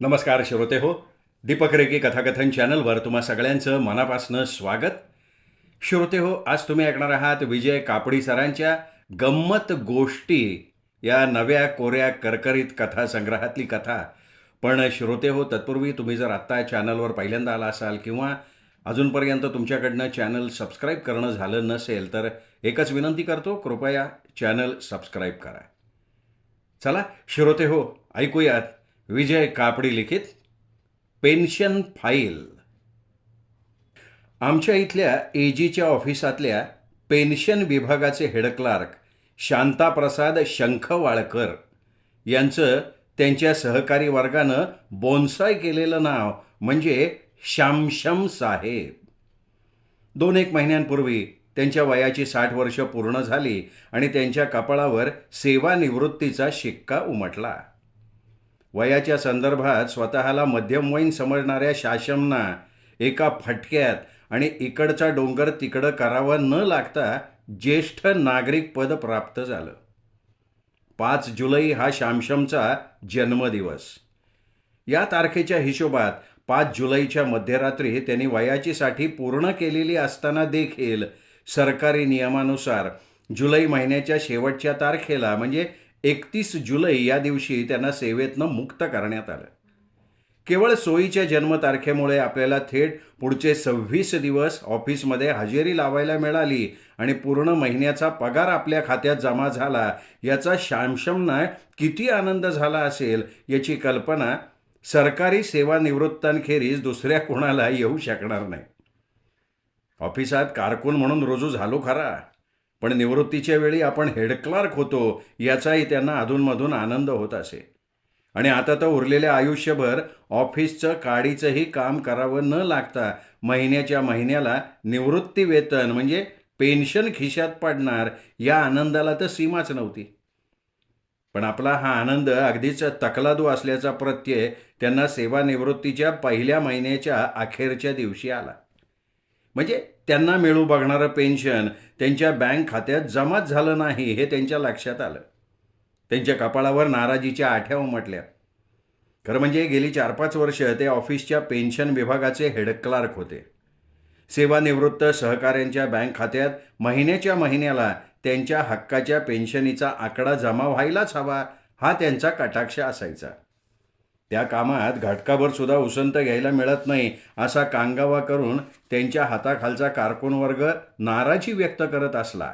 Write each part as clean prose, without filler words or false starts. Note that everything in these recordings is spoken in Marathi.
नमस्कार श्रोते हो. दीपक रेगे कथाकथन चॅनलवर तुम्हा सगळ्यांचं मनापासनं स्वागत. श्रोते हो, आज तुम्ही ऐकणार आहात विजय कापडी सरांच्या गंमत गोष्टी या नव्या कोऱ्या करकरीत कथा संग्रहातली कथा. पण श्रोते हो, तत्पूर्वी तुम्ही जर आत्ता चॅनलवर पहिल्यांदा आला असाल किंवा अजूनपर्यंत तुमच्याकडनं चॅनल सबस्क्राईब करणं झालं नसेल तर एकच विनंती करतो, कृपया चॅनल सबस्क्राईब करा. चला श्रोते हो, ऐकूयात विजय कापडी लिखित पेन्शन फाईल. आमच्या इथल्या एजीच्या ऑफिसातल्या पेन्शन विभागाचे हेड क्लार्क शांताप्रसाद शंखवाळकर यांचं त्यांच्या सहकारी वर्गानं बोन्साय केलेलं नाव म्हणजे शामशम साहेब. 2-1 महिन्यांपूर्वी त्यांच्या वयाची 60 वर्ष पूर्ण झाली आणि त्यांच्या कपाळावर सेवानिवृत्तीचा शिक्का उमटला. वयाच्या संदर्भात स्वतःला मध्यमवयीन समजणाऱ्या शाशमना एका फटक्यात आणि इकडचा डोंगर तिकडं करावा न लागता ज्येष्ठ नागरिक पद प्राप्त झालं. 5 जुलै हा शामशमचा जन्मदिवस. या तारखेच्या हिशोबात 5 जुलैच्या मध्यरात्री त्यांनी वयाची 60 पूर्ण केलेली असताना देखील सरकारी नियमानुसार जुलै महिन्याच्या शेवटच्या तारखेला म्हणजे 31 जुलै या दिवशी त्यांना सेवेतनं मुक्त करण्यात आलं. केवळ सोयीच्या जन्मतारखेमुळे आपल्याला थेट पुढचे 26 दिवस ऑफिसमध्ये हजेरी लावायला मिळाली आणि पूर्ण महिन्याचा पगार आपल्या खात्यात जमा झाला याचा शामशमना किती आनंद झाला असेल याची कल्पना सरकारी सेवानिवृत्तांखेरीज दुसऱ्या कोणाला येऊ शकणार नाही. ऑफिसात कारकून म्हणून रुजू झालो खरा, पण निवृत्तीच्या वेळी आपण हेड क्लार्क होतो याचाही त्यांना अधूनमधून आनंद होत असे. आणि आता तर उरलेल्या आयुष्यभर ऑफिसचं काडीचंही काम करावं न लागता महिन्याच्या महिन्याला निवृत्ती वेतन म्हणजे पेन्शन खिशात पडणार या आनंदाला तर सीमाच नव्हती. पण आपला हा आनंद अगदीच तकलादू असल्याचा प्रत्यय त्यांना सेवानिवृत्तीच्या पहिल्या महिन्याच्या अखेरच्या दिवशी आला. म्हणजे त्यांना मिळू बघणारं पेन्शन त्यांच्या बँक खात्यात जमाच झालं नाही हे त्यांच्या लक्षात आलं. त्यांच्या कपाळावर नाराजीच्या आठ्या उमटल्या. खरं म्हणजे गेली 4-5 वर्ष ते ऑफिसच्या पेन्शन विभागाचे हेड क्लार्क होते. सेवानिवृत्त सहकाऱ्यांच्या बँक खात्यात महिन्याच्या महिन्याला त्यांच्या हक्काच्या पेन्शनीचा आकडा जमा व्हायलाच हवा हा त्यांचा कटाक्ष असायचा. त्या कामात घटकाभर सुद्धा उसंत घ्यायला मिळत नाही असा कांगावा करून त्यांच्या हाताखालचा कारकून वर्ग नाराजी व्यक्त करत असला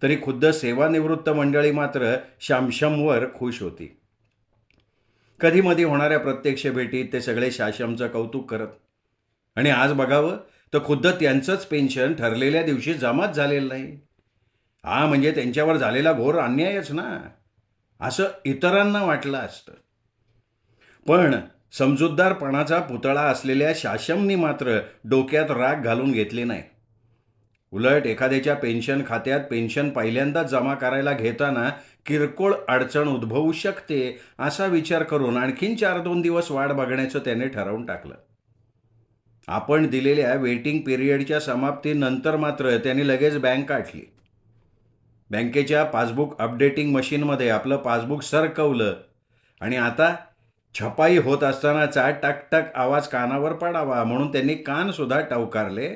तरी खुद्द सेवानिवृत्त मंडळी मात्र शामशमवर खुश होती. कधीमधी होणाऱ्या प्रत्यक्ष भेटीत ते सगळे शाशमचं कौतुक करत. आणि आज बघावं तर खुद्द त्यांचंच पेन्शन ठरलेल्या दिवशी जमाच झालेलं नाही. हा म्हणजे त्यांच्यावर झालेला घोर अन्यायच ना, असं इतरांना वाटलं असतं. पण समजूतदारपणाचा पुतळा असलेल्या शाशमनी मात्र डोक्यात राग घालून घेतली नाही. उलट एखाद्याच्या पेन्शन खात्यात पेन्शन पहिल्यांदा जमा करायला घेताना किरकोळ अडचण उद्भवू शकते असा विचार करून आणखीन 4-2 दिवस वाट बघण्याचं त्याने ठरवून टाकलं. आपण दिलेल्या वेटिंग पिरियडच्या समाप्तीनंतर मात्र त्यांनी लगेच बँक गाठली. बँकेच्या पासबुक अपडेटिंग मशीनमध्ये आपलं पासबुक सरकवलं आणि आता छपाई होत असतानाचा टकटक आवाज कानावर पडावा म्हणून त्यांनी कानसुद्धा टवकारले.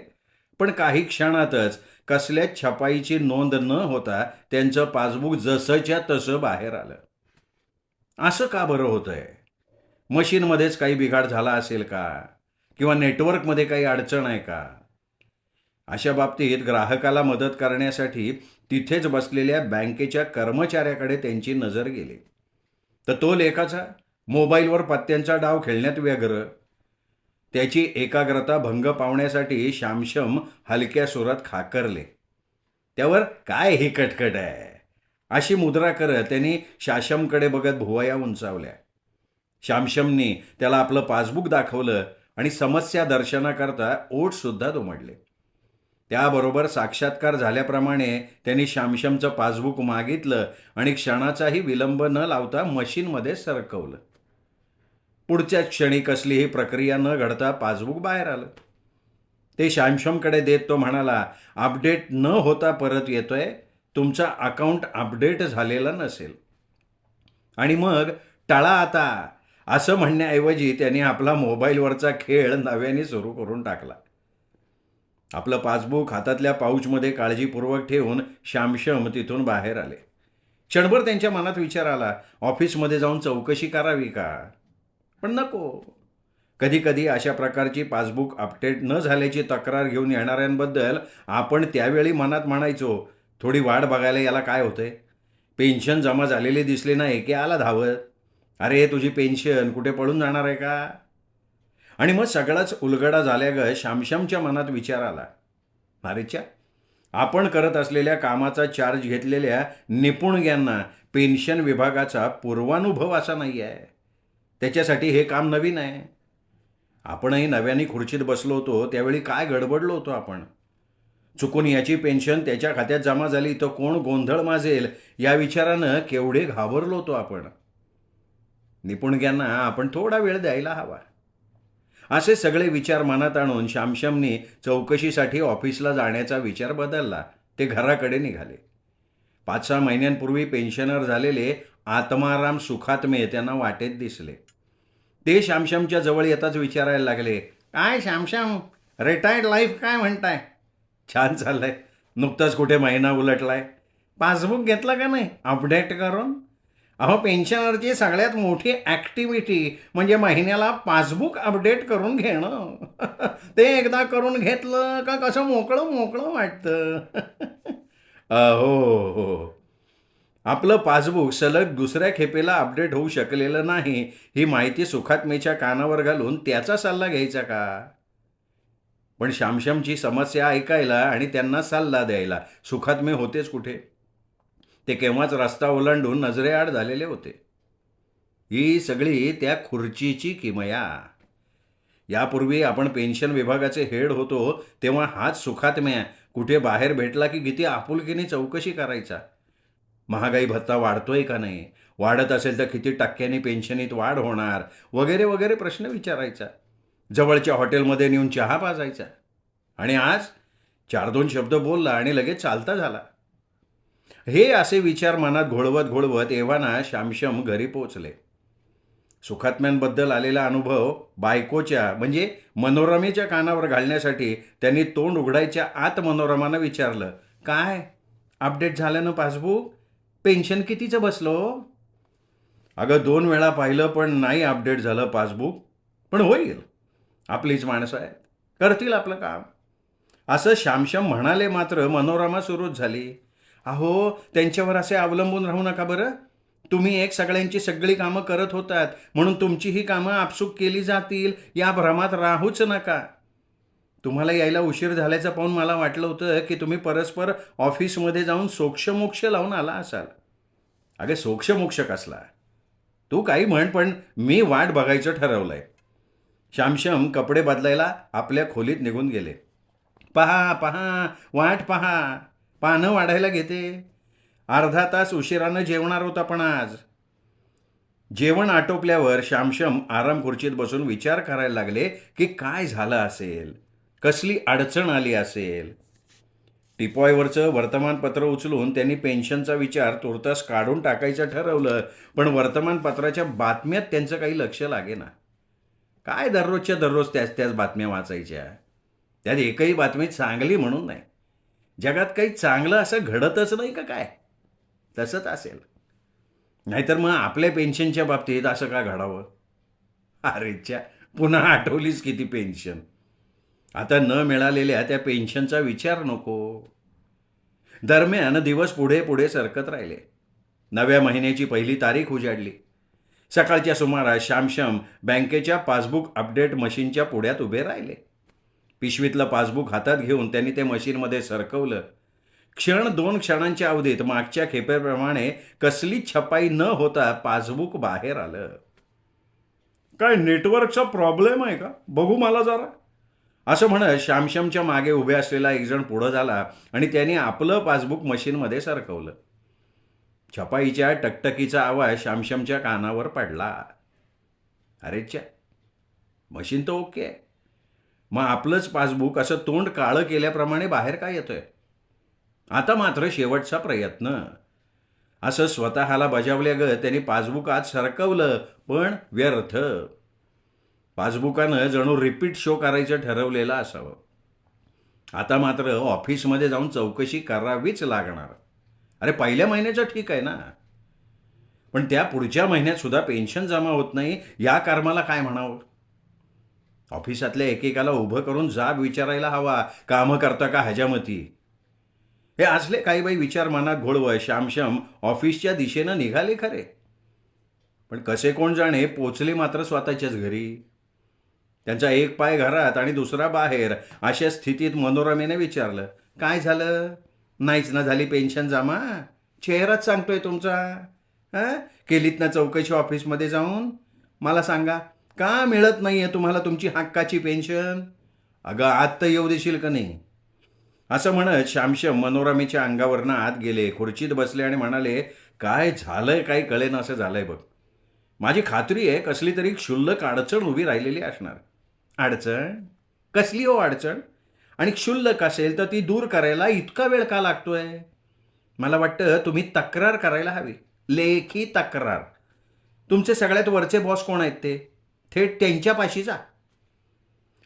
पण काही क्षणातच कसल्याच छपाईची नोंद न होता त्यांचं पासबुक जसंच्या तसं बाहेर आलं. असं का बरं होतंय? मशीनमध्येच काही बिघाड झाला असेल का? किंवा नेटवर्कमध्ये काही अडचण आहे का? अशा बाबतीत ग्राहकाला मदत करण्यासाठी तिथेच बसलेल्या बँकेच्या कर्मचाऱ्याकडे त्यांची नजर गेली. तर तो लेखाचा मोबाईलवर पत्त्यांचा डाव खेळण्यात व्यग्र. त्याची एकाग्रता भंग पावण्यासाठी शामशम हलक्या सुरात खाकरले. त्यावर काय ही कटकट आहे अशी मुद्रा करत त्यांनी शाशमकडे बघत भुवया उंचावल्या. शामशमनी त्याला आपलं पासबुक दाखवलं आणि समस्या दर्शनाकरता ओठसुद्धा दुमडले. त्याबरोबर साक्षात्कार झाल्याप्रमाणे त्यांनी शामशमचं पासबुक मागितलं आणि क्षणाचाही विलंब न लावता मशीनमध्ये सरकवलं. पुढच्याच क्षणी कसलीही प्रक्रिया न घडता पासबुक बाहेर आलं. ते शामशमकडे देत तो म्हणाला, अपडेट न होता परत येतोय, तुमचा अकाउंट अपडेट झालेला नसेल. आणि मग टळा आता, असं म्हणण्याऐवजी त्यांनी आपला मोबाईलवरचा खेळ नव्याने सुरू करून टाकला. आपलं पासबुक हातातल्या पाऊचमध्ये काळजीपूर्वक ठेवून श्यामश्याम तिथून बाहेर आले. क्षणभर त्यांच्या मनात विचार आला, ऑफिसमध्ये जाऊन चौकशी करावी का? पण नको. कधी कधी अशा प्रकारची पासबुक अपडेट न झाल्याची तक्रार घेऊन येणाऱ्यांबद्दल आपण त्यावेळी मनात म्हणायचो, थोडी वाट बघायला याला काय होतंय? पेन्शन जमा झालेली दिसली नाही की आला धावत. अरे तुझी पेन्शन कुठे पळून जाणार आहे का? आणि मग सगळाच उलगडा झाल्यागत श्यामश्यामच्या मनात विचार आला, अरेच्या, आपण करत असलेल्या कामाचा चार्ज घेतलेल्या निपुणग्यांना पेन्शन विभागाचा पूर्वानुभव असा नाही आहे. त्याच्यासाठी हे काम नवीन आहे. आपणही नव्याने खुर्चीत बसलो होतो त्यावेळी काय गडबडलो होतो आपण. चुकून याची पेन्शन त्याच्या खात्यात जमा झाली तर कोण गोंधळ माजेल या विचारानं केवढे घाबरलो होतो आपण. निपुणग्यांना आपण थोडा वेळ द्यायला हवा. असे सगळे विचार मनात आणून श्यामश्यामने चौकशीसाठी ऑफिसला जाण्याचा विचार बदलला. ते घराकडे निघाले. 5-6 महिन्यांपूर्वी पेन्शनर झालेले आत्माराम सुखात्मे त्यांना वाटेत दिसले. ते श्यामश्यामच्या जवळ येताच विचारायला लागले, काय श्यामश्याम, रिटायर्ड लाईफ काय म्हणताय? छान चाललंय. नुकताच कुठे महिना उलटलाय. पासबुक घेतलं का नाही अपडेट करून? अहो, पेन्शनरची सगळ्यात मोठी ॲक्टिव्हिटी म्हणजे महिन्याला पासबुक अपडेट करून घेणं. ते एकदा करून घेतलं का कसं मोकळं मोकळं वाटतं. हो हो. आपलं पासबुक सलग दुसऱ्या खेपेला अपडेट होऊ शकलेलं नाही ही माहिती सुखात्मेच्या कानावर घालून त्याचा सल्ला घ्यायचा का? पण श्यामश्यामची समस्या ऐकायला आणि त्यांना सल्ला द्यायला सुखात्मे होतेच कुठे. ते केव्हाच रस्ता ओलांडून नजरेआड झालेले होते. ही सगळी त्या खुर्चीची किमया. यापूर्वी आपण पेन्शन विभागाचे हेड होतो तेव्हा हाच सुखात्म्या कुठे बाहेर भेटला की किती आपुलकीने चौकशी करायचा. महागाई भत्ता वाढतोय का नाही, वाढत असेल तर किती टक्क्यांनी पेन्शनीत वाढ होणार, वगैरे वगैरे प्रश्न विचारायचा. जवळच्या हॉटेलमध्ये नेऊन चहा पाजायचा. आणि आज 4-2 शब्द बोलला आणि लगेच चालता झाला. हे असे विचार मनात घोळवत घोळवत एव्हाना श्यामश्याम घरी पोचले. सुखात्म्यांबद्दल आलेला अनुभव बायकोच्या म्हणजे मनोरमेच्या कानावर घालण्यासाठी त्यांनी तोंड उघडायच्या आत मनोरमानं विचारलं, काय अपडेट झालं ना पासबुक? पेन्शन कितीचं बसलो? अगं 2 वेळा पाहिलं पण नाही अपडेट झालं पासबुक. पण होईल, आपलीच माणसं आहेत, करतील आपलं काम. असं श्यामश्याम म्हणाले मात्र मनोरमा सुरूच झाली. अहो, त्यांच्यावर असे अवलंबून राहू नका बरं. तुम्ही एक सगळ्यांची सगळी कामं करत होतात म्हणून तुमची ही कामं आपसूक केली जातील या भ्रमात राहूच नका. तुम्हाला यायला उशीर झाल्याचं पाहून मला वाटलं होतं की तुम्ही परस्पर ऑफिसमध्ये जाऊन सोक्षमोक्ष लावून आला असाल. अगं सोक्षमोक्ष कसला? तू काही म्हण, पण मी वाट बघायचं ठरवलंय. श्यामश्याम कपडे बदलायला आपल्या खोलीत निघून गेले. पहा पहा, वाट पहा, पानं वाढायला घेते. अर्धा तास उशिरानं जेवणार होता पण आज. जेवण आटोपल्यावर श्यामश्याम आराम खुर्चीत बसून विचार करायला लागले की काय झालं असेल, कसली अडचण आली असेल. टिपॉयवरचं वर्तमानपत्र उचलून त्यांनी पेन्शनचा विचार तुर्तास काढून टाकायचं ठरवलं. पण वर्तमानपत्राच्या बातम्यात त्यांचं काही लक्ष लागेना. काय दररोजच्या दररोज त्याच त्याच बातम्या वाचायच्या. त्यात एकही बातमी चांगली म्हणून नाही. जगात काही चांगलं असं घडतच नाही का काय? तसंच असेल. नाहीतर मग आपल्या पेन्शनच्या बाबतीत असं का घडावं? अरेच्या, पुन्हा आठवलीच किती पेन्शन. आता न मिळालेल्या त्या पेन्शनचा विचार नको. दरम्यान दिवस पुढे पुढे सरकत राहिले. नव्या महिन्याची पहिली तारीख उजाडली. सकाळच्या सुमारास श्यामश्याम बँकेच्या पासबुक अपडेट मशीनच्या पुढ्यात उभे राहिले. पिशवीतलं पासबुक हातात घेऊन त्यांनी ते मशीनमध्ये सरकवलं. 2 क्षणांच्या अवधीत मागच्या खेपेप्रमाणे कसलीच छपाई न होता पासबुक बाहेर आलं. काय नेटवर्कचा प्रॉब्लेम आहे का? बघू मला जरा, असं म्हणत श्यामश्यामच्या मागे उभे असलेला एक जण पुढं झाला आणि त्याने आपलं पासबुक मशीनमध्ये सरकवलं. छपाईच्या टकटकीचा आवाज श्यामश्यामच्या कानावर पडला. अरेच्या, मशीन तर ओके आहे, मग आपलंच पासबुक असं तोंड काळं केल्याप्रमाणे बाहेर काय येतोय? आता मात्र शेवटचा प्रयत्न. असं स्वतःला बजावल्यागत त्यांनी पासबुक आत सरकवलं, पण व्यर्थ. पासबुकानं जणू रिपीट शो करायचं ठरवलेलं असावं. आता मात्र ऑफिसमध्ये जाऊन चौकशी करावीच लागणार. अरे पहिल्या महिन्याचं ठीक आहे ना, पण त्या पुढच्या महिन्यात सुद्धा पेन्शन जमा होत नाही, या कर्माला काय म्हणावं? ऑफिसातल्या एकेकाला उभं करून जाब विचारायला हवा, कामं करता का हजामती? हे असले काही बाई विचार मनात घोळवय श्यामश्याम ऑफिसच्या दिशेनं निघाले खरे, पण कसे कोण जाणे पोचले मात्र स्वतःच्याच घरी. त्यांचा एक पाय घरात आणि दुसरा बाहेर अशा स्थितीत मनोरमेने विचारलं, काय झालं? नाहीच ना झाली पेन्शन जमा? चेहराच सांगतोय तुमचा. हां, केलीत ना चौकशी ऑफिसमध्ये जाऊन? मला सांगा, का मिळत नाही आहे तुम्हाला तुमची हक्काची पेन्शन? अगं आत तर येऊ देशील का नाही? असं म्हणत श्यामश्याम मनोरमेच्या अंगावरनं आत गेले, खुर्चीत बसले आणि म्हणाले, काय झालंय काही कळेना असं झालंय बघ. माझी खात्री आहे कसली तरी क्षुल्लक अडचण उभी राहिलेली असणार. अडचण? कसली हो अडचण? आणि क्षुल्लक असेल तर ती दूर करायला इतका वेळ का लागतोय? मला वाटतं तुम्ही तक्रार करायला हवी, लेखी तक्रार. तुमचे सगळ्यात वरचे बॉस कोण आहेत ते? थेट त्यांच्यापाशी जा.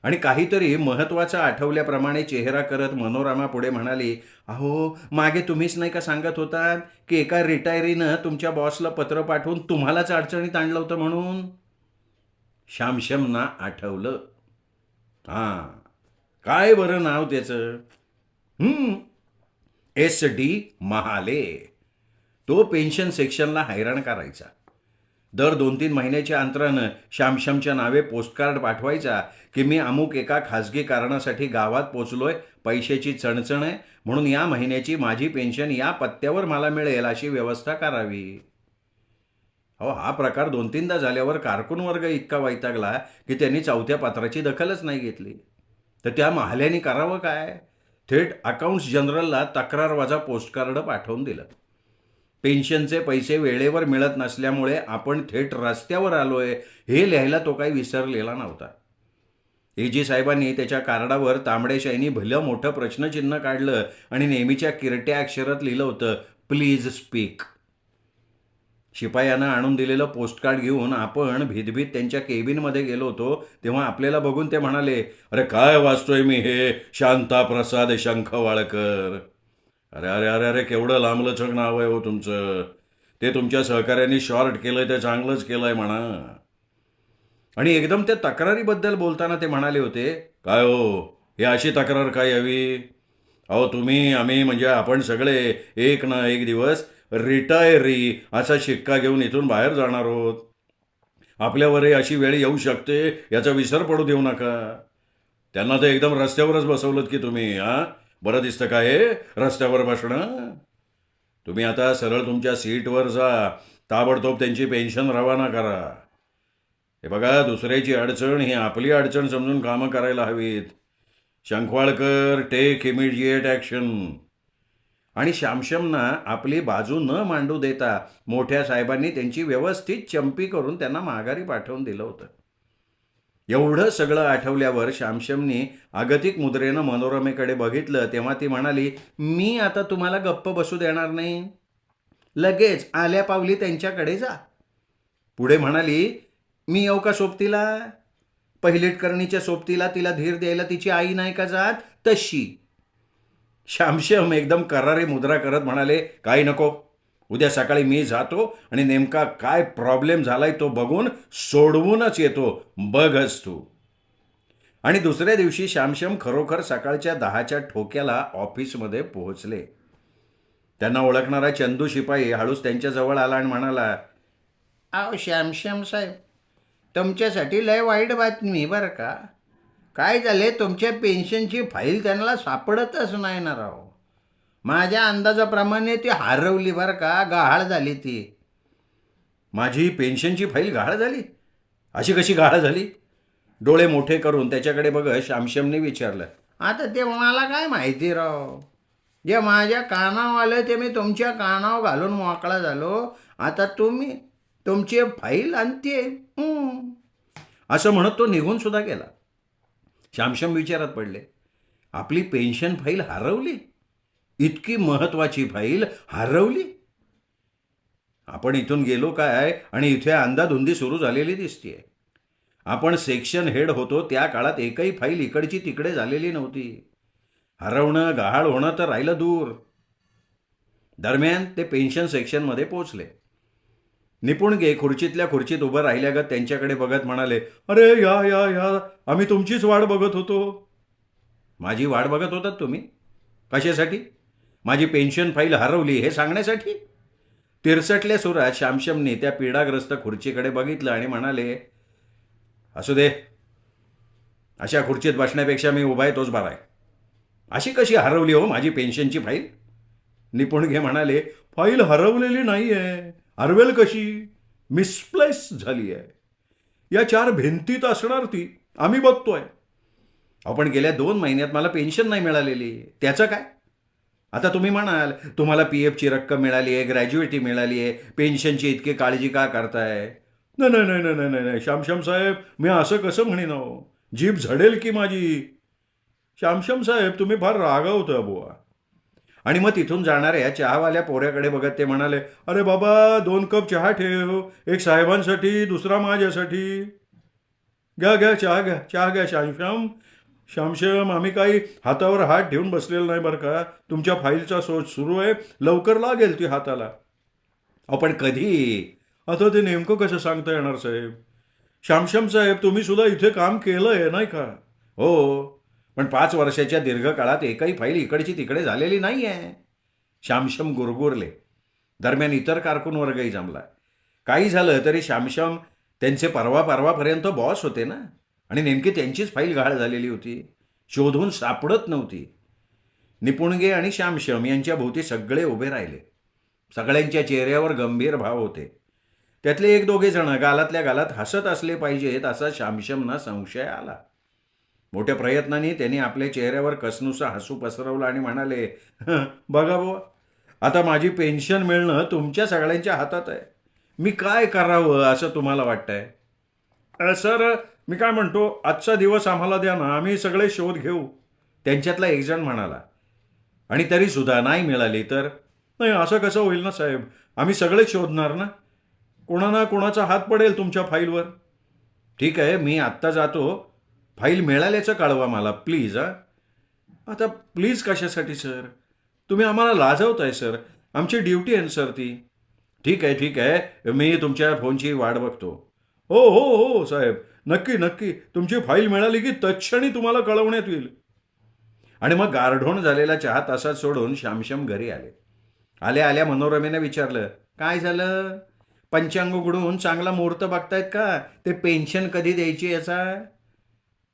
आणि काहीतरी महत्त्वाचं आठवल्याप्रमाणे चेहरा करत मनोरमा पुढे म्हणाली, अहो मागे तुम्हीच नाही का सांगत होतात की एका रिटायरीनं तुमच्या बॉसला पत्र पाठवून तुम्हालाच अडचणीत आणलं होतं म्हणून? श्यामश्यामना आठवलं. हां, काय बरं नाव त्याचं? S D Mahale. तो पेन्शन सेक्शनला हैराण करायचा. दर 2-3 महिन्याच्या अंतरानं श्यामश्यामच्या नावे पोस्टकार्ड पाठवायचा की मी अमुक एका खाजगी कारणासाठी गावात पोचलोय, पैशाची चणचण आहे, म्हणून या महिन्याची माझी पेन्शन या पत्त्यावर मला मिळेल अशी व्यवस्था करावी. अहो हा प्रकार 2-3दा झाल्यावर कारकून वर्ग इतका वैतागला की त्यांनी चौथ्या पत्राची दखलच नाही घेतली. तर त्या महाल्याने करावं काय? थेट अकाउंट्स जनरलला तक्रारवाजा पोस्टकार्ड पाठवून दिलं. पेन्शनचे पैसे वेळेवर मिळत नसल्यामुळे आपण थेट रस्त्यावर आलोय हे लिहायला तो काही विसरलेला नव्हता. एजी साहेबांनी त्याच्या कार्डावर तांबड्या शाईनी भलं मोठं प्रश्नचिन्ह काढलं आणि नेहमीच्या किरट्या अक्षरात लिहिलं होतं, प्लीज स्पीक. शिपायानं आणून दिलेलं पोस्टकार्ड घेऊन आपण भीतभीत त्यांच्या केबिनमध्ये गेलो होतो, तेव्हा आपल्याला बघून ते म्हणाले, अरे काय वाचतोय मी हे, शांताप्रसाद शंखवाळकर. अरे अरे अरे अरे केवढं लांबलचक नाव आहे हो तुमचं. ते तुमच्या सहकार्यांनी शॉर्ट केलंय ते चांगलंच केलंय म्हणा. आणि एकदम त्या तक्रारीबद्दल बोलताना ते म्हणाले होते, काय हो ही अशी तक्रार काय हवी? अहो तुम्ही आम्ही म्हणजे आपण सगळे एक ना एक दिवस रिटायरी असा शिक्का घेऊन इथून बाहेर जाणार आहोत. आपल्यावरही अशी वेळ येऊ शकते याचा विसर पडू देऊ नका. त्यांना तर एकदम रस्त्यावरच बसवलं की तुम्ही. हां, बरं दिसतं का हे रस्त्यावर बसणं? तुम्ही आता सरळ तुमच्या सीटवर जा, ताबडतोब त्यांची पेन्शन रवाना करा. हे बघा, दुसऱ्याची अडचण ही आपली अडचण समजून कामं करायला हवीत. शंखवाळकर, टेक इमिडिएट ॲक्शन. आणि श्यामश्यामना आपली बाजू न मांडू देता मोठ्या साहेबांनी त्यांची व्यवस्थित चंपी करून त्यांना माघारी पाठवून दिलं होतं. एवढं सगळं आठवल्यावर श्यामश्यामनी आगतिक मुद्रेनं मनोरमेकडे बघितलं, तेव्हा ती म्हणाली, मी आता तुम्हाला गप्प बसू देणार नाही. लगेच आल्या पावली त्यांच्याकडे जा. पुढे म्हणाली, मी येऊ का सोबतीला? पहिलेटकरणीच्या सोबतीला तिला धीर द्यायला तिची आई नाही का जात, तशी. श्यामश्याम एकदम करारी मुद्रा करत म्हणाले, काही नको, उद्या सकाळी मी जातो आणि नेमका काय प्रॉब्लेम झालाय तो बघून सोडवूनच येतो, बघच तू. आणि दुसऱ्या दिवशी श्यामश्याम खरोखर सकाळच्या 10च्या ठोक्याला ऑफिसमध्ये पोहोचले. त्यांना ओळखणारा चंदू शिपाई हळूच त्यांच्याजवळ आला आणि म्हणाला, अहो श्यामश्याम साहेब, तुमच्यासाठी लय वाईट बातमी बरं का. काय झाले, तुमच्या पेन्शनची फाईल त्यांना सापडतच नाही ना राव. माझ्या अंदाजाप्रमाणे ती हरवली बरं का, गहाळ झाली ती. माझी पेन्शनची फाईल गहाळ झाली? अशी कशी गहाळ झाली? डोळे मोठे करून त्याच्याकडे बघत श्यामश्यामने विचारलं. आता ते मला काय माहिती राव. जे माझ्या कानावर आलं ते मी तुमच्या कानावर घालून मोकळा झालो. आता तुम्ही तुमची फाईल आणते असं म्हणत तो निघून सुद्धा गेला. श्यामश्याम विचारात पडले, आपली पेन्शन फाईल हरवली? इतकी महत्वाची फाईल हरवली? आपण इथून गेलो काय आणि इथे अंदाधुंदी सुरू झालेली दिसतीये. आपण सेक्शन हेड होतो त्या काळात एकही फाईल इकडची तिकडे झालेली नव्हती. हरवणं गहाळ होणं तर राहिलं दूर. दरम्यान ते पेन्शन सेक्शनमध्ये पोहोचले. निपुणगे खुर्चीतल्या खुर्चीत उभं राहिल्यागत त्यांच्याकडे बघत म्हणाले, अरे या या या, आम्ही तुमचीच वाट बघत होतो. माझी वाट बघत होतात तुम्ही? कशासाठी? माझी पेन्शन फाईल हरवली हे सांगण्यासाठी? तिरसटल्या सुरात श्यामशमने त्या पीडाग्रस्त खुर्चीकडे बघितलं आणि म्हणाले, असू दे, अशा खुर्चीत बसण्यापेक्षा मी उभा आहे तोच बरा आहे. अशी कशी हरवली हो माझी पेन्शनची फाईल? निपुणगे म्हणाले, फाईल हरवलेली नाही आहे. हरवेल कशी? मिसप्लेस झाली आहे. या 4 भिंतीत असणार ती. आम्ही बघतोय. आपण गेल्या 2 महिन्यात मला पेन्शन नाही मिळालेली. त्याचं काय? आता तुम्ही म्हणाल तुम्हाला PFची रक्कम मिळाली आहे, ग्रॅज्युएटी मिळाली आहे, पेन्शनची इतकी काळजी का करताय? नाही नाही नाही नाही नाही नाही श्यामश्याम साहेब, मी असं कसं म्हणीन हो? जीभ झडेल की माझी. श्यामश्याम साहेब, तुम्ही फार रागावता बुवा. आणि मग तिथून जाणाऱ्या चहावाल्या पोऱ्याकडे बघत ते म्हणाले, अरे बाबा 2 कप चहा ठेव, एक साहेबांसाठी दुसरा माझ्यासाठी. घ्या घ्या चहा घ्या श्यामश्याम. श्यामश्याम, आम्ही काही हातावर हात ठेवून बसलेलं नाही बरं का. तुमच्या फाईलचा शोध सुरू आहे, लवकर लागेल ती हाताला. आपण कधी? आता ते नेमकं कसं सांगता येणार साहेब? श्यामश्याम साहेब, तुम्ही सुद्धा इथे काम केलं आहे नाही का? हो, पण 5 वर्षाच्या दीर्घकाळात एकही फाईल इकडची तिकडे झालेली नाही आहे. श्यामश्याम गुरगुरले. दरम्यान इतर कारकून वर्गही जमला. काही झालं तरी श्यामश्याम त्यांचे परवापर्यंत बॉस होते ना, आणि नेमकी त्यांचीच फाईल गहाळ झालेली होती. शोधून सापडत नव्हती. निपुणगे आणि श्यामश्याम यांच्या भोवती सगळे उभे राहिले. सगळ्यांच्या चेहऱ्यावर गंभीर भाव होते. त्यातले 1-2 जण गालातल्या गालात हसत असले पाहिजेत असा श्यामश्यामना संशय आला. मोठ्या प्रयत्नाने त्यांनी आपल्या चेहऱ्यावर कसनुसा हसू पसरवलं आणि म्हणाले, बघा बुवा, आता माझी पेन्शन मिळणं तुमच्या सगळ्यांच्या हातात आहे. मी काय करावं असं तुम्हाला वाटतंय? सर, मी काय म्हणतो, आजचा दिवस आम्हाला द्या ना, आम्ही सगळे शोध घेऊ. त्यांच्यातला एक जण म्हणाला. आणि तरी सुद्धा नाही मिळाली तर? नाही, असं कसं होईल ना साहेब, आम्ही सगळेच शोधणार ना. कोणा ना कोणाचा हात पडेल तुमच्या फाईलवर. ठीक आहे, मी आत्ता जातो. फाईल मिळाल्याचं कळवा मला प्लीज. आता प्लीज कशासाठी सर? तुम्ही आम्हाला लाजवताय सर. आमची ड्युटी आहे सर ती. ठीक आहे, मी तुमच्या फोनची वाट बघतो. हो हो हो साहेब, नक्की नक्की. तुमची फाईल मिळाली की तत्क्षणी तुम्हाला कळवण्यात येईल. आणि मग गारढोण झालेला चहा तसाच सोडून श्यामश्याम घरी आले. आल्या आल्या मनोरमेने विचारलं, काय झालं? पंचांग उघडून चांगला मुहूर्त बघतायत का ते पेन्शन कधी द्यायची याचा?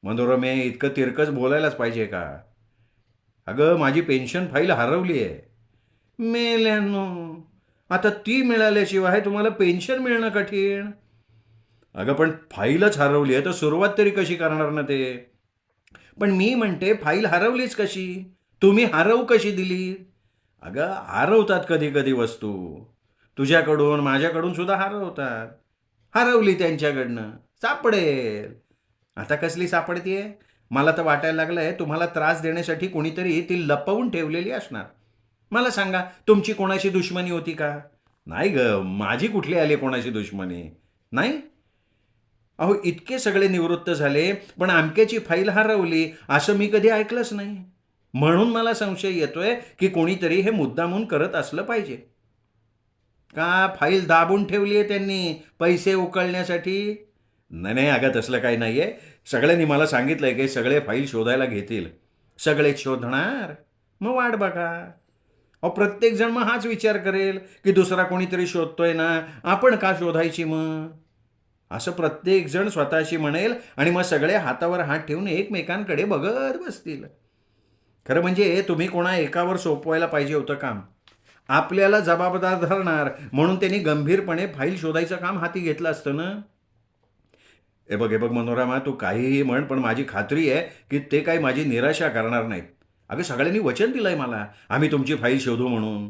मनोरमे, इतकं तिरकस बोलायलाच पाहिजे का? अगं, माझी पेन्शन फाईल हरवली आहे. मेल्यानो, आता ती मिळाल्याशिवाय तुम्हाला पेन्शन मिळणं कठीण. अगं, पण फाईलच हरवली आहे तर सुरुवात तरी कशी करणार ना ते? पण मी म्हणते फाईल हरवलीच कशी? तुम्ही हरवू कशी दिली? अगं, हरवतात कधी कधी वस्तू. तुझ्याकडून माझ्याकडून सुद्धा हरवतात. हरवली त्यांच्याकडनं, सापडेल. आता कसली सापडतीये? मला तर वाटायला लागलंय तुम्हाला त्रास देण्यासाठी कोणीतरी ती लपवून ठेवलेली असणार. मला सांगा, तुमची कोणाशी दुश्मनी होती का? नाही ग, माझी कुठली आली कोणाशी दुश्मनी? नाही. अहो, इतके सगळे निवृत्त झाले पण अमक्याची फाईल हरवली असं मी कधी ऐकलंच नाही. म्हणून मला संशय येतोय की कोणीतरी हे मुद्दामून करत असलं पाहिजे. का फाईल दाबून ठेवली आहे त्यांनी पैसे उकळण्यासाठी? नाही नाही, अगं तसलं काही नाही आहे. सगळ्यांनी मला सांगितलंय की सगळे फाईल शोधायला घेतील. सगळेच शोधणार? मग वाट बघा. अहो, प्रत्येकजण मग हाच विचार करेल की दुसरा कोणीतरी शोधतोय ना, आपण का शोधायची मग? असं प्रत्येकजण स्वतःशी म्हणेल आणि मग सगळे हातावर हात ठेवून एकमेकांकडे बघत बसतील. खरं म्हणजे तुम्ही कोणा एकावर सोपवायला पाहिजे होतं काम. आपल्याला जबाबदार धरणार म्हणून त्यांनी गंभीरपणे फाईल शोधायचं काम हाती घेतलं असतं ना. हे बघ मनोरमा, तू काहीही म्हण पण माझी खात्री आहे की ते काही माझी निराशा करणार नाहीत. अगं, सगळ्यांनी वचन दिलंय मला आम्ही तुमची फाईल शोधू म्हणून.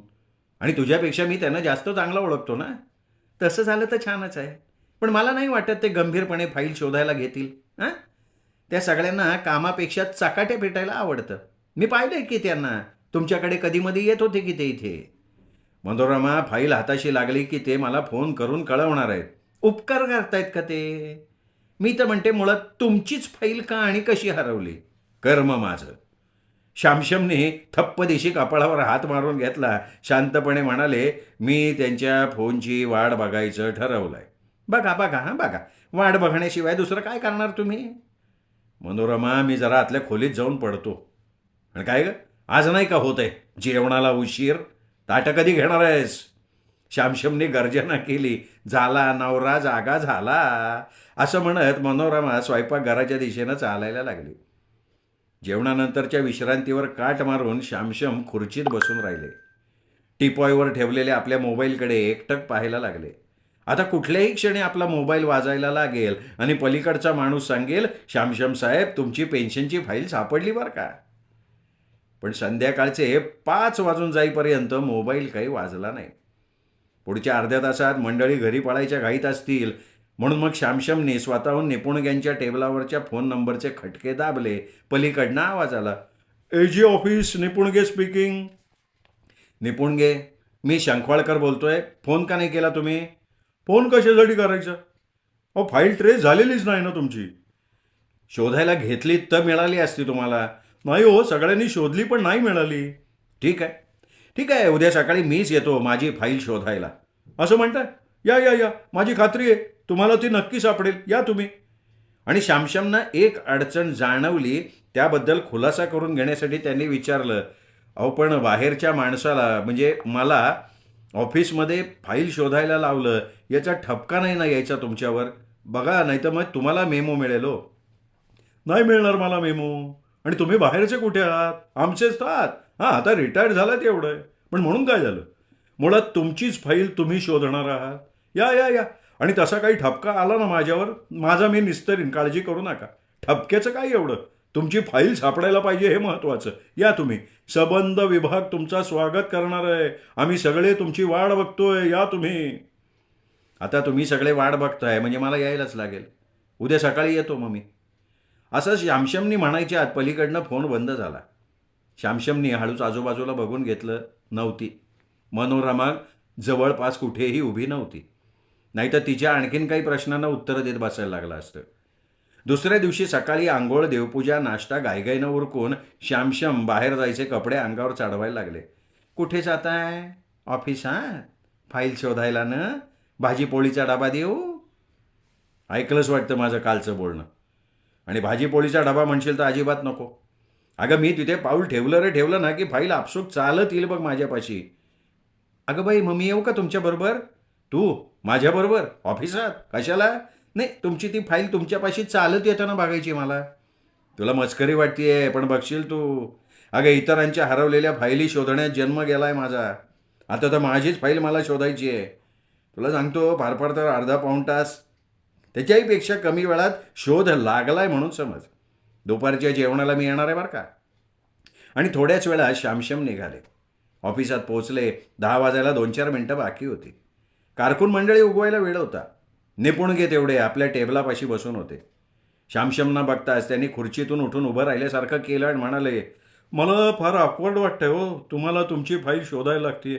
आणि तुझ्यापेक्षा मी त्यांना जास्त चांगला ओळखतो ना. तसं झालं तर छानच आहे. पण मला नाही वाटत ते गंभीरपणे फाईल शोधायला घेतील. हां, त्या सगळ्यांना कामापेक्षा चकाट्या पेटायला आवडतं. मी पाहिलंय की त्यांना. तुमच्याकडे कधीमध्ये येत होते की ते इथे. मनोरमा फाईल हाताशी लागली की ते मला फोन करून कळवणार आहेत. उपकार करतायत का ते? मी तर म्हणते मुळात तुमचीच फाईल का आणि कशी हरवली? कर्म माझं. शामशमने थप्प दिशी कपाळावर हात मारून घेतला. शांतपणे म्हणाले, मी त्यांच्या फोनची वाट बघायचं ठरवलंय. बघा बघा हां बघा. वाट बघण्याशिवाय दुसरं काय करणार तुम्ही? मनोरमा, मी जरा आतल्या खोलीत जाऊन पडतो. आणि काय ग, आज नाही का होत आहे जेवणाला उशीर? ताटं कधी घेणार आहेस? श्यामशमने गर्जना केली. झाला नवरा जागा झाला, असं म्हणत मनोरमा स्वयंपाकघराच्या दिशेनं चालायला लागली. जेवणानंतरच्या विश्रांतीवर काट मारून श्यामशम खुर्चीत बसून राहिले. टीपॉयवर ठेवलेल्या आपल्या मोबाईलकडे एकटक पाहायला लागले. आता कुठल्याही क्षणी आपला मोबाईल वाजायला लागेल आणि पलीकडचा माणूस सांगेल, श्यामशम साहेब तुमची पेन्शनची फाईल सापडली बरं का. पण संध्याकाळचे 5 वाजून जाईपर्यंत मोबाईल काही वाजला नाही. पुढच्या अर्ध्या तासात मंडळी घरी पळायच्या घाईत असतील म्हणून मग श्यामशमने स्वतःहून निपुणग्यांच्या टेबलावरच्या फोन नंबरचे खटके दाबले. पलीकडनं आवाज आला, एजी ऑफिस, निपुणगे स्पीकिंग. निपुणगे, मी शंखवाळकर बोलतोय. फोन का नाही केला तुम्ही? फोन कशासाठी करायचा? अहो फाईल ट्रेस झालेलीच नाही ना तुमची. शोधायला घेतली तर मिळाली असती तुम्हाला. नाही हो, सगळ्यांनी शोधली पण नाही मिळाली. ठीक आहे ठीक आहे, उद्या सकाळी मीच येतो माझी फाईल शोधायला. असं म्हणताय? या या या, माझी खात्री आहे तुम्हाला ती नक्की सापडेल. या तुम्ही. आणि श्यामशमनं एक अडचण जाणवली त्याबद्दल खुलासा करून घेण्यासाठी त्यांनी विचारलं, अहो पण बाहेरच्या माणसाला म्हणजे मला ऑफिसमध्ये फाईल शोधायला लावलं, याचा ठपका नाही ना यायचा तुमच्यावर? बघा नाही तर मग तुम्हाला मेमो मिळेल हो. नाही मिळणार मला मेमो. आणि तुम्ही बाहेरचे कुठे आहात? आमचेच तर आहात. हां, आता रिटायर्ड झालात एवढं आहे. पण म्हणून काय झालं? मुळात तुमचीच फाईल तुम्ही शोधणार आहात. या या या. आणि तसा काही ठपका आला ना माझ्यावर, माझा मी निस्तरीन, काळजी करू नका. ठपक्याचं काय एवढं? तुमची फाईल सापडायला पाहिजे हे महत्त्वाचं. या तुम्ही. सबंध विभाग तुमचा स्वागत करणार आहे. आम्ही सगळे तुमची वाट बघतोय. या तुम्ही. आता तुम्ही सगळे वाट बघताय म्हणजे मला यायलाच लागेल. उद्या सकाळी येतो मग मी. असं श्यामशमनी म्हणायच्या आत पलीकडनं फोन बंद झाला. श्यामशमनी हळूच आजूबाजूला बघून घेतलं. नव्हती. मनोरमा जवळपास कुठेही उभी नव्हती. नाहीतर तिच्या आणखीन काही प्रश्नांना उत्तरं देत बसायला लागलं असतं. दुसऱ्या दिवशी सकाळी आंघोळ, देवपूजा, नाश्ता गायगाईनं उरकून श्यामशम बाहेर जायचे कपडे अंगावर चढवायला लागले. कुठे जाताय? ऑफिसात? फाईल शोधायला ना? भाजीपोळीचा डबा देऊ? ऐकलंच वाटतं माझं कालचं बोलणं. आणि भाजीपोळीचा डबा म्हणशील तर अजिबात नको. अगं मी तिथे पाऊल ठेवलं रे ठेवलं ना की फाईल आपसूक चालत येईल बघ माझ्यापाशी. अगं बाई, मग मी येऊ का तुमच्याबरोबर? तू माझ्याबरोबर ऑफिसात? कशाला? नाही, तुमची ती फाईल तुमच्यापाशी चालत येताना बघायची मला. तुला मस्करी वाटतेय पण बघशील तू. अगं इतरांच्या हरवलेल्या फाईली शोधण्यात जन्म गेलाय माझा. आता तर माझीच फाईल मला शोधायची आहे. तुला सांगतो, फार फार तर अर्धा पाऊण तास, त्याच्याही पेक्षा कमी वेळात शोध लागलाय म्हणून समज. दुपारच्या जेवणाला मी येणार आहे बरं का. आणि थोड्याच वेळात श्यामशम निघाले. ऑफिसात पोहोचले. 10 वाजायला 2-4 मिनटं बाकी होती. कारकून मंडळी उगवायला वेळ होता. निपुणगे तेवढे आपल्या टेबलापाशी बसून होते. श्यामशमना बघताच त्यांनी खुर्चीतून उठून उभं राहिल्यासारखं केलं आणि म्हणाले, मला फार ऑकवर्ड वाटतंय हो, तुम्हाला तुमची फाईल शोधायला लागते.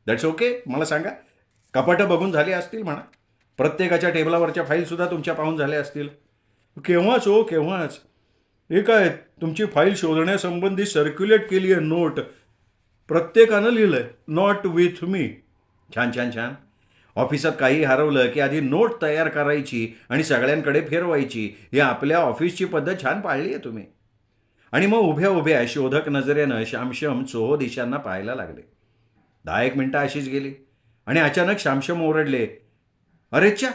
दॅट्स ओके, मला सांगा. कपाटं बघून झाली असतील म्हणा. प्रत्येकाच्या टेबलावरच्या फाईलसुद्धा तुमच्या पाहून झाल्या असतील. केव्हाच हो, केव्हाच. हे काय, तुमची फाईल शोधण्यासंबंधी सर्क्युलेट केली आहे नोट. प्रत्येकानं लिहिलं आहे, नॉट विथ मी. छान छान छान. ऑफिसात काही हरवलं की आधी नोट तयार करायची आणि सगळ्यांकडे फिरवायची. ही आपल्या ऑफिसची पद्धत छान पाळली आहे तुम्ही. आणि मग उभ्या उभ्या शोधक नजरेनं श्यामशम चोहो दिशांना पाहायला लागले. 10-1 मिनटं अशीच गेली आणि अचानक श्यामशम ओरडले, अरेच्छा,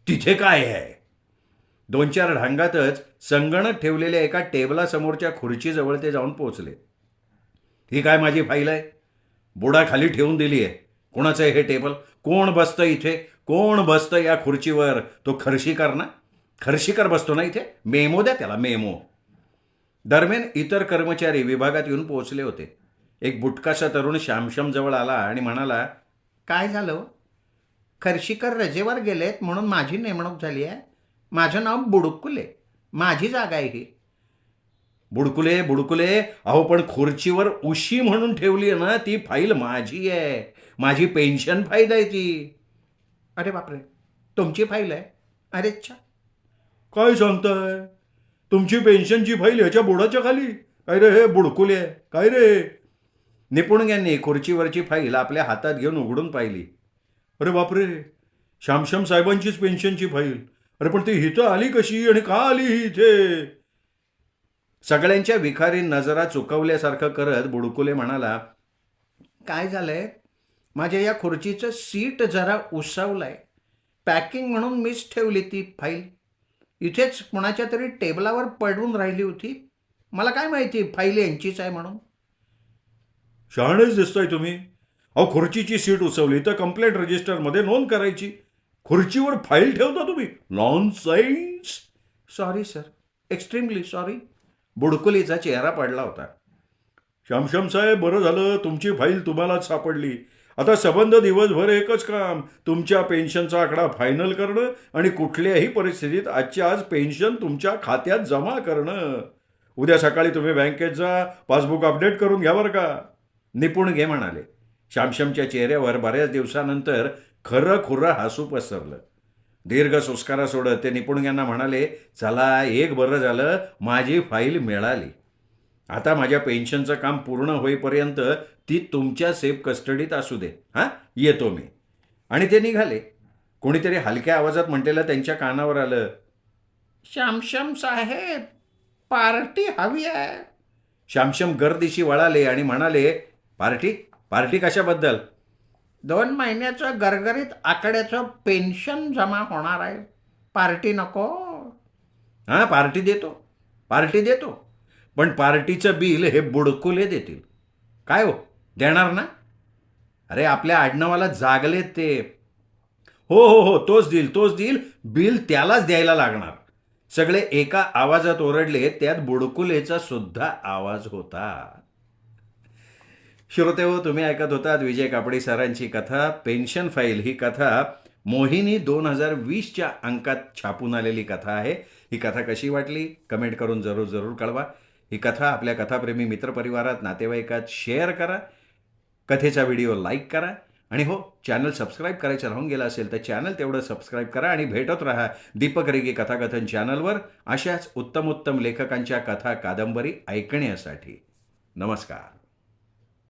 तिथे काय आहे? 2-4 ढांगातच संगणक ठेवलेल्या एका टेबलासमोरच्या खुर्चीजवळ ते जाऊन पोचले. ही काय माझी फाईल आहे? बुडा खाली ठेवून दिली आहे. कोणाचं आहे हे टेबल? कोण बसतं इथे? कोण बसतं या खुर्चीवर? तो खर्शीकर ना? खर्शीकर बसतो ना इथे? मेमो द्या त्याला, मेमो. दरम्यान इतर कर्मचारी विभागात येऊन पोहोचले होते. एक बुटकासा तरुण श्यामशमजवळ आला आणि म्हणाला, काय झालं? खर्शीकर रजेवर गेलेत म्हणून माझी नेमणूक झाली आहे. माझं नाव बुडकुले. माझी जागा आहे ही. बुडकुले बुडकुले, अहो पण खुर्चीवर उशी म्हणून ठेवली आहे ना, ती फाईल माझी आहे. माझी पेन्शन फाईल आहे ती. अरे बापरे, तुमची फाईल आहे? अरे अच्छा, काय सांगताय? तुमची पेन्शनची फाईल ह्याच्या बुडाच्या खाली? काय रे हे बुडकुले, काय रे? निपुणग्यांनी खुर्चीवरची फाईल आपल्या हातात घेऊन उघडून पाहिली. अरे बापरे, श्यामश्याम साहेबांचीच पेन्शनची फाईल. अरे पण ती इथं आली कशी आणि का आली ही इथे? सगळ्यांच्या विखारी नजरा चुकवल्यासारखं करत बुडकुले म्हणाला, काय झालंय, माझ्या या खुर्चीचं सीट जरा उसवलंय. पॅकिंग म्हणून मीच ठेवली ती फाईल. इथेच कुणाच्या तरी टेबलावर पडून राहिली होती. मला काय माहिती फाईल यांचीच आहे म्हणून. शहाणेच दिसताय तुम्ही. अहो, खुर्चीची सीट उसवली तर कंप्लेंट रजिस्टरमध्ये नोंद करायची. खुर्चीवर फाईल ठेवता तुम्ही? Nonsense. Sorry sir, extremely sorry. बुडकुलीचा चेहरा पडला होता. श्यामश्याम साहेब, बरं झालं तुमची फाईल तुम्हालाच सापडली. आता संबंध दिवसभर एकच काम, तुमच्या पेन्शनचा आकडा फायनल करणं आणि कुठल्याही परिस्थितीत आजच्या आज पेन्शन तुमच्या खात्यात जमा करणं. उद्या सकाळी तुम्ही बँकेत जा, पासबुक अपडेट करून घ्या बरं का. निपुणगे म्हणाले. श्यामश्यामच्या चेहऱ्यावर बऱ्याच दिवसानंतर खरं खुरं हसू पसरलं. दीर्घ सुस्कारा सोडत ते निपुणग्यांना म्हणाले, चला एक बरं झालं, माझी फाईल मिळाली. आता माझ्या पेन्शनचं काम पूर्ण होईपर्यंत ती तुमच्या सेफ कस्टडीत असू दे. हां, येतो मी. आणि ते निघाले. कोणीतरी हलक्या आवाजात म्हटलेलं त्यांच्या कानावर आलं, श्यामश्याम साहेब, पार्टी हवी आहे. श्यामश्याम गर्दीशी वळाले आणि म्हणाले, पार्टी? पार्टी कशाबद्दल? 2 महिन्याचं गरगरीत आकड्याचं पेन्शन जमा होणार आहे. पार्टी नको? हां, पार्टी देतो, पार्टी देतो. पण पार्टीचं बिल हे बुडकुले देतील. काय हो, देणार ना? अरे आपल्या आडनावाला जागलेत ते. हो हो हो, तोच देईल, तोच देईल. बिल त्यालाच द्यायला लागणार. सगळे एका आवाजात ओरडले. त्यात बुडकुलेचा सुद्धा आवाज होता. श्रोतेहो, तुम्ही ऐकत होतात विजय कापडी सरांची कथा पेन्शन फाईल. ही कथा मोहिनी 2020च्या अंकात छापून आलेली कथा आहे. ही कथा कशी वाटली कमेंट करून जरूर जरूर कळवा. ही कथा आपल्या कथाप्रेमी मित्रपरिवारात, नातेवाईकात शेअर करा. कथेचा व्हिडिओ लाईक करा. आणि हो, चॅनल सबस्क्राईब करायचं राहून गेलं असेल तर चॅनल तेवढं सबस्क्राईब करा. आणि भेटत राहा दीपक रेगे कथाकथन चॅनलवर अशाच उत्तम उत्तम लेखकांच्या कथा कादंबरी ऐकण्यासाठी. नमस्कार.